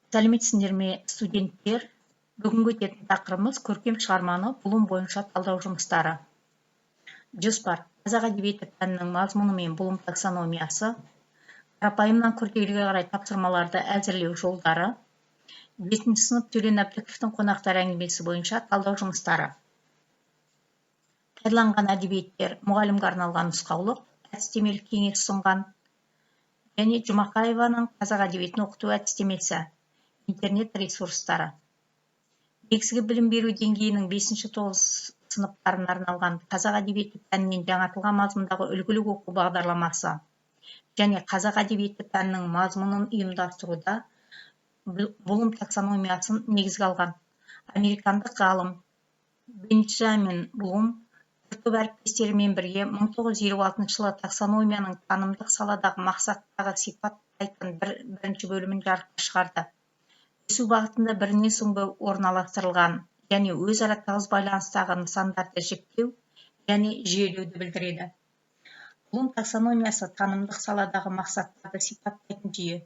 Сәлеметсіңдер ме, студенттер? Бүгінгі өтетін тақырыбымыз көркем шығарманы бұлым бойынша талдау жұмыстары. Жоспар: қазақ әдебиеті пәнінің мазмұны мен бұлым таксономиясы, қарапайымнан күрделіге қарай тапсырмаларды әзірлеу жолдары, 5-ші сынып Төлен Әбдіковтің қонақтар әңгімесі бойынша талдау жұмыстары. Пайдаланған әдебиеттер: мұғалімге арналған нұсқаулық, әдістемелік кеңес ұсынған, және Жұмақаеваның қазақ әдебиетін оқыту әдістемесі, интернет ресурстары. Негізгі білім беру деңгейінің 5-9 сыныптарына арналған қазақ әдебиеті пәнінен жаңартылған мазмұндағы үлгілік оқу бағдарламасы және қазақ әдебиеті пәнінің мазмұнын ұйымдастыруда бұлым таксономиясын негізге алған американдық ғалым Бенджамин Блум көп әріптестерімен бірге 1956 жылы таксономияның танымдық саладағы мақсаттағы сипаттайтын бірінші бөлімін жарыққа шығарды. Өсу бағытында бірінен соң бірі орналастырылған және өзара тығыз байланыстағы нысандарды жіктеу және жүйелеуді білдіреді. Бұлым таксономиясы танымдық саладағы мақсаттарды сипаттайтын жүйе.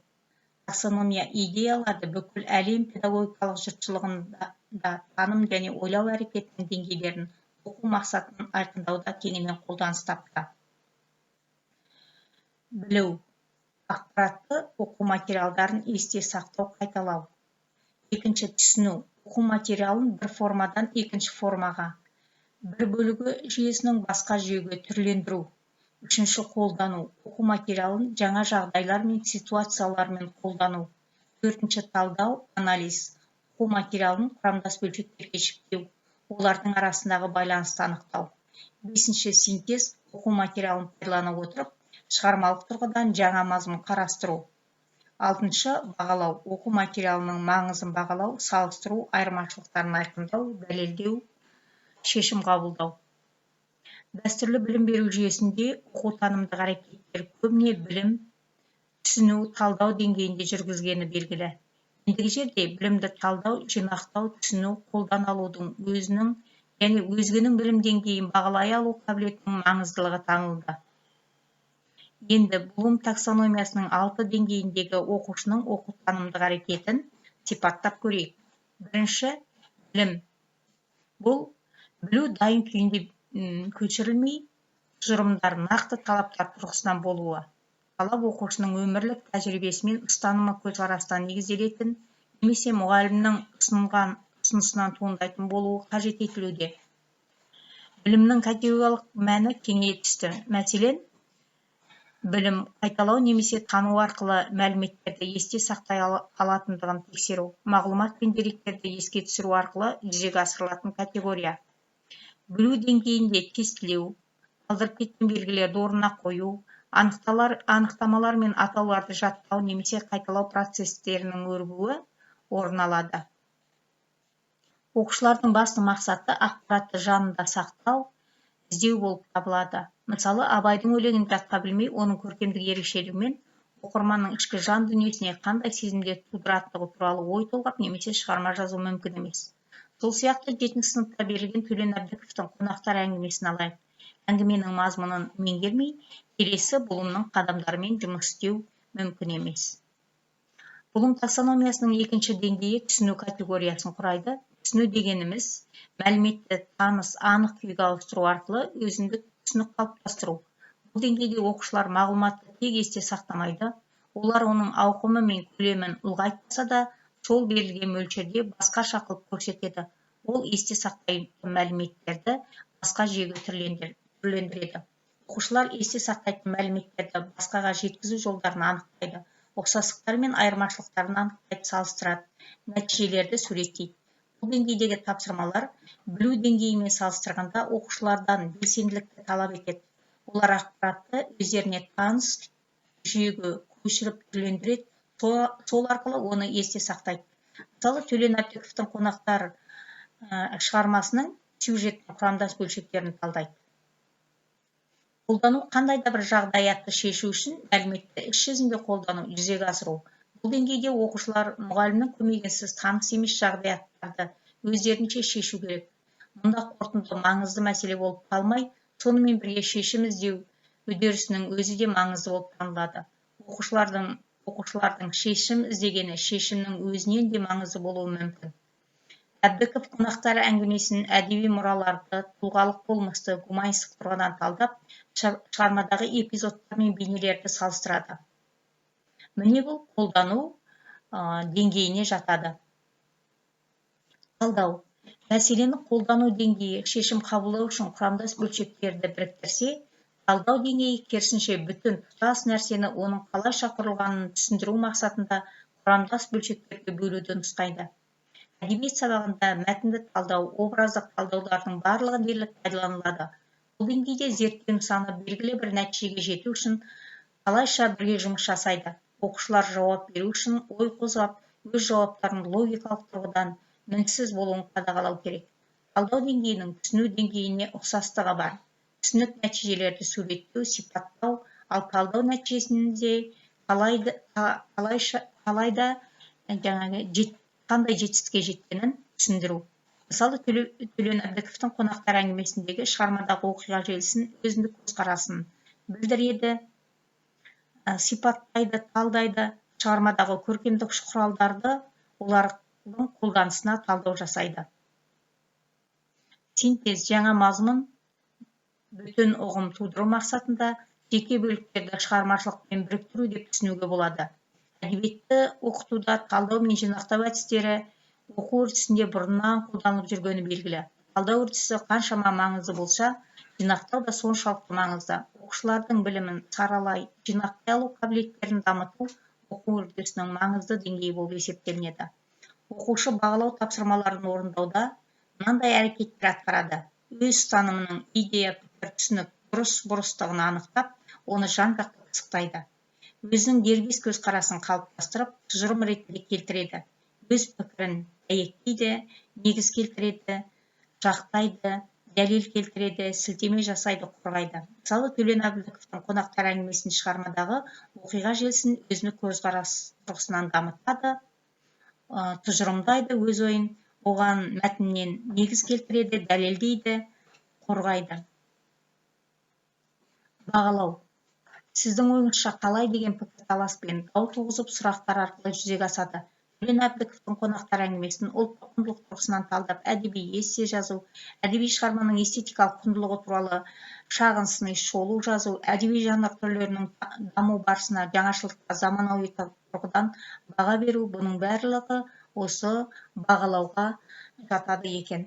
Таксономия идеяларды бүкіл әлем педагогикалық жұртшылығында таным және ойлау әрекетінің деңгейлерін оқу мақсатын айқындауда кеңінен қолданыс тапты. Білу: ақпаратты оқу материалдарын есте сақтау, қайталау. Екінші, түсіну: оқу материалын бір формадан екінші формаға, бір бөлігі жүйесінің басқа жүйеге түрлендіру. Үшінші, қолдану: оқу материалын жаңа жағдайлар мен ситуациялармен қолдану. Төртінші, талдау, анализ: оқу материалын құрамдас бөлшектерге жіктеу, олардың арасындағы байланысты анықтау. Бесінші, синтез: оқу материалын пайдалана отырып, шығармалық тұрғыдан жаңа мазмұн қарастыру. Алтыншы, бағалау: оқу материалының маңызын бағалау, салыстыру, айырмашылықтарын айқындау, дәлелдеу, шешім қабылдау. Дәстүрлі білім беру жүйесінде оқу танымдық әрекеттер көбіне білім, түсіну, талдау деңгейінде жүргізгені белгілі. Ендігі жерде білімді талдау, жинақтау, түсіну, қолдан алудың өзінің және өзгенің білім деңгейін бағалай алу қабілетінің маңыздылығы танылды. Енді бұлым таксономиясының 6 деңгейіндегі оқушының оқу танымдық әрекетін сипаттап көрейік. Бірінші, білім. Бұл білу дайын күйінде көшірілмей, тұжырымдар нақты талаптар тұрғысынан болуы. Талап оқушының өмірлік тәжірибесі мен ұстанымы көзқарастан негізделетін, немесе мұғалімнің ұсынған ұсынысынан туындайтын болуы қажет етілуде. Білімнің категориялық мәні кеңейе түсті. Мәселен, білім қайталау немесе тану арқылы мәліметтерді есте сақтай алатындығын тексеру, мағлұмат пен деректерді еске түсіру арқылы жүзеге асырылатын категория. Білу деңгейінде тестілеу, қалдырып кеткен белгілерді орнына қою, анықтамалар мен атауларды жаттау немесе қайталау процестерінің өрбуі орын алады. Оқушылардың басты мақсаты ақпаратты жанында сақтау, іздеу болып табылады. Мысалы, Абайдың өлеңін жатқа білмей, оның көркемдік ерекшелігімен оқырманның ішкі жан дүниесіне қандай сезімдер тудыратындығы туралы ой толғап немесе шығарма жазу мүмкін емес. Сол сияқты 7-ші сыныпта берілген Төлен Әбдіковтің қонақтар әңгімесін алайық. Әңгіменің мазмұнын меңгермей, келесі бұлымның қадамдарымен жұмыс істеу мүмкін емес. Бұлым таксономиясының екінші деңгейі түсіну категориясын құрайды. Түсіну дегеніміз мәліметті таныс, анық күйге ауыстыру арқылы өзіндік түсінік қалыптастыру. Бұл деңгейде оқушылар мағлұматты тек есте сақтамайды, олар оның ауқымы мен көлемін ұлғайтпаса да, сол берілген мөлшерде басқаша қылып көрсетеді. Ол есте сақтайтын мәліметтерді басқа жүйеге түрлендіреді. Оқушылар есте сақтайтын мәліметтерді басқаға жеткізу жолдарын анықтайды, ұқсастықтар мен айырмашылықтарын анықтайды, салыстырады, нәтижелерді суреттейді. Бұл деңгейдегі тапсырмалар білу деңгейімен салыстырғанда оқушылардан белсенділікті талап етеді. Олар ақпаратты өздеріне таныс жүйеге көшіріп түрлендіреді, сол арқылы оны есте сақтайды. Мысалы, Төлен Әбдіковтің қонақтар шығармасының сюжеттің құрамдас бөлшектерін талдайды. Қолдану: қандай да бір жағдаятты шешу үшін мәліметті іс жүзінде қолдану, жүзеге асыру. Бұл деңгейде оқушылар мұғалімнің көмегінсіз таныс емес жағдаяттарды өздерінше шешу керек. Мұнда қорытынды маңызды мәселе болып қалмай, сонымен бірге шешім іздеу үдерісінің өзі де маңызды болып танылады. Оқушылардың оқушылардың шешім іздегені шешімнің өзінен де маңызды болуы мүмкін. Әбдіков қонақтар әңгімесін әдеби мұраларды, тұлғалық болмысты гуманистік тұрғыдан талдап, шығармадағы эпизодтар мен бейнелерді салыстырады. Міне бұл қолдану деңгейіне жатады. Талдау. Мәселені қолдану деңгейі шешім қабылдау үшін құрамдас бөлшектерді біріктірсе, талдау деңгейі керісінше бүтін тұтас нәрсені оның қалайша құрылғанын түсіндіру мақсатында құрамдас бөлшектерге бөлуді нұсқайды. Әдебиет сабағында мәтінді талдау, образдық талдаулардың барлығы дерлік пайдаланылады. Бұл деңгейде зерттеу нысаны белгілі бір нәтижеге жету үшін қалайша бірге жұмыс жасайды. Оқушылар жауап беру үшін ой қозғап, өз жауаптарын логикалық тұрғыдан мінсіз болуын қадағалау керек. Талдау деңгейінің түсіну деңгейіне ұқсастығы бар. Түсінік нәтижелерді суреттеу, сипаттау, ал талдау нәтижесінде қандай жетістікке жеткенін түсіндіру. Мысалы, Төлен Әбдіковтің қонақтар әңгімесіндегі шығармадағы оқиға желісін өзіндік көзқарасын білдіреді, сипаттайды, талдайды, шығармадағы көркемдік құралдарды олардың қолданысына талдау жасайды. Синтез жаңа мазмұн бүтін ұғым тудыру мақсатында жеке бөліктерді шығармашылықпен біріктіру деп түсінуге болады. Әдебиетті оқытуда талдау мен жинақтау әдістері оқу үрдісінде бұрыннан қолданылып жүргені белгілі. Талдау үрдісі қаншама маңызды болса, жинақтау да соншалықты маңызды. Оқушылардың білімін саралай, жинақтай алу қабілеттерін дамыту оқу үрдісінің маңызды деңгейі болып есептелінеді. Оқушы бағалау тапсырмаларын орындауда мынандай әрекеттер атқарады. Өз ұстанымының идея, пікір, түсінік, бұрыс-бұрыстығын анықтап, оны жан-жақты пысықтайды. Өзінің дербес көзқарасын қалыптастырып, тұжырым ретінде келтіреді. Өз пікірін дәйектейді, негіз келтіреді, жақтайды, дәлел келтіреді, сілтеме жасайды, қорғайды. Мысалы, Төлен Әбдіковтің қонақтар әңгімесін шығармадағы оқиға желісін өзіндік көзқарас тұрғысынан дамытады, тұжырымдайды өз ойын, оған мәтіннен негіз келтіреді, дәлелдейді, қорғайды. Бағалау. Сіздің ойыңызша қалай деген пікірталас пен дау туғызып сұрақтар арқылы жүзеге асады. Төлен Әбдіковтің қонақтар әңгімесін ұлттық құндылық тұрғысынан талдап, әдеби эссе жазу, әдеби шығарманың эстетикалық құндылығы туралы шағын сыни шолу жазу, әдеби жанр түрлерінің даму барысына жаңашылдыққа заманауи тұрғыдан баға беру, бұның барлығы осы бағалауға жатады екен.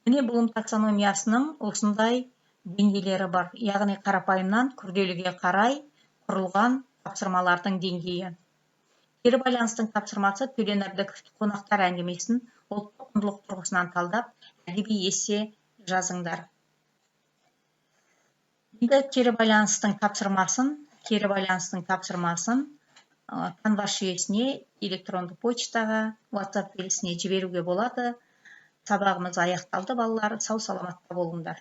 Міне Блум таксономиясының осындай деңгейлері бар, яғни қарапайымнан күрделіге қарай құрылған тапсырмалардың деңгейі. Кері байланыстың тапсырмасы Төлен Әбдіковтің қонақтар әңгімесін ұлттық құндылық тұрғысынан талдап, әдеби эссе жазыңдар. Енді кері байланыстың тапсырмасын Canvas жүйесіне, электронды почтаға, WhatsApp желісіне жіберуге болады. Сабағымыз аяқталды, балалар, сау саламатта болыңдар.